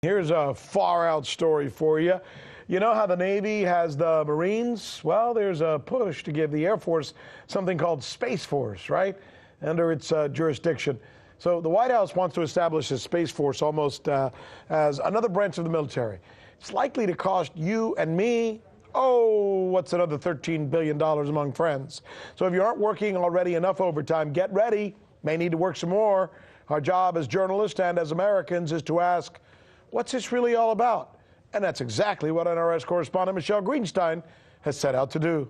Here's a far-out story for you. You know how the Navy has the Marines? Well, there's a push to give the Air Force something called Space Force, right, under its jurisdiction. So the White House wants to establish a Space Force almost as another branch of the military. It's likely to cost you and me, what's another $13 billion among friends. So if you aren't working already enough overtime, get ready. May need to work some more. Our job as journalists and as Americans is to ask, what's this really all about? And that's exactly what NRS correspondent Michele Greenstein has set out to do.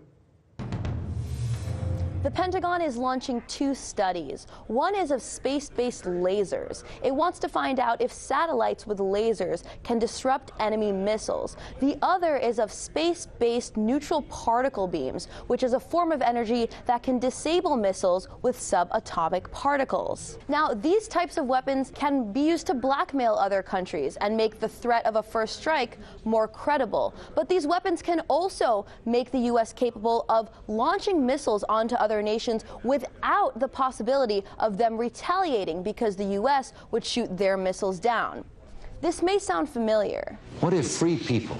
The Pentagon is launching two studies. One is of space-based lasers. It wants to find out if satellites with lasers can disrupt enemy missiles. The other is of space-based neutral particle beams, which is a form of energy that can disable missiles with subatomic particles. Now, these types of weapons can be used to blackmail other countries and make the threat of a first strike more credible. But these weapons can also make the U.S. capable of launching missiles onto other nations without the possibility of them retaliating because the U.S. would shoot their missiles down. This may sound familiar. What if free people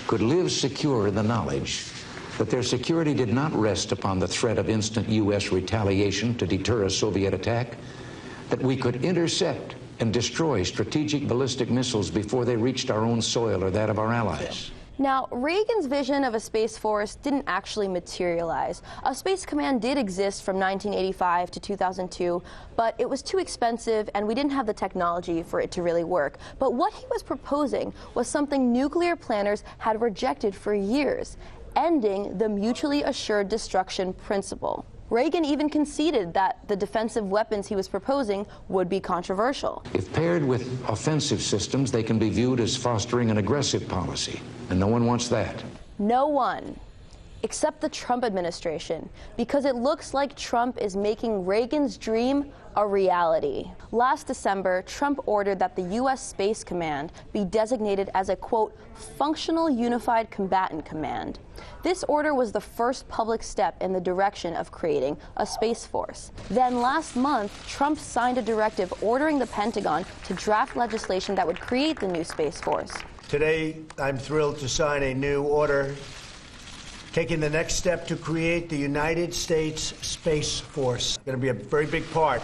could live secure in the knowledge that their security did not rest upon the threat of instant U.S. retaliation to deter a Soviet attack, that we could intercept and destroy strategic ballistic missiles before they reached our own soil or that of our allies? Now, Reagan's vision of a Space Force didn't actually materialize. A Space Command did exist from 1985 to 2002, but it was too expensive and we didn't have the technology for it to really work. But what he was proposing was something nuclear planners had rejected for years, ending the mutually assured destruction principle. Reagan even conceded that the defensive weapons he was proposing would be controversial. If paired with offensive systems, they can be viewed as fostering an aggressive policy, and no one wants that. No one, except the Trump administration, because it looks like Trump is making Reagan's dream a reality. Last December, Trump ordered that the U.S. Space Command be designated as a, quote, functional unified combatant command. This order was the first public step in the direction of creating a Space Force. Then last month, Trump signed a directive ordering the Pentagon to draft legislation that would create the new Space Force. Today, I'm thrilled to sign a new order taking the next step to create the United States Space Force. It's going to be a very big part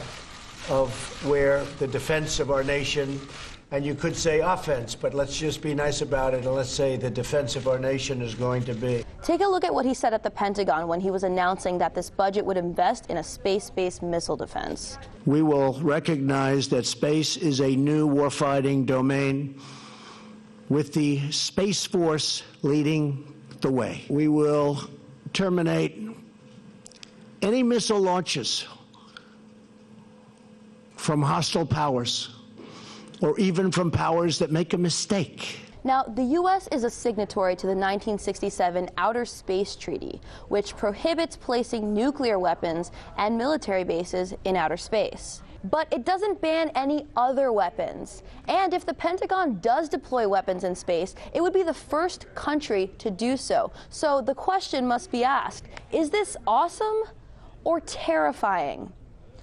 of where the defense of our nation, and you could say offense, but let's just be nice about it and let's say the defense of our nation is going to be. Take a look at what he said at the Pentagon when he was announcing that this budget would invest in a space-based missile defense. We will recognize that space is a new warfighting domain with the Space Force leading the way. We will terminate any missile launches from hostile powers or even from powers that make a mistake. Now, the U.S. is a signatory to the 1967 Outer Space Treaty, which prohibits placing nuclear weapons and military bases in outer space. But it doesn't ban any other weapons. And if the Pentagon does deploy weapons in space, it would be the first country to do so. So the question must be asked, is this awesome or terrifying?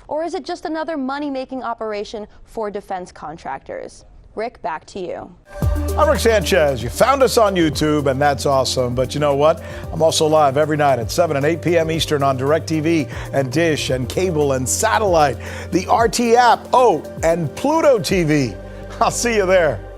Or is it just another money-making operation for defense contractors? Rick, back to you. I'm Rick Sanchez. You found us on YouTube, and that's awesome. But you know what? I'm also live every night at 7 and 8 p.m. Eastern on DirecTV and Dish and cable and satellite, the RT app, and Pluto TV. I'll see you there.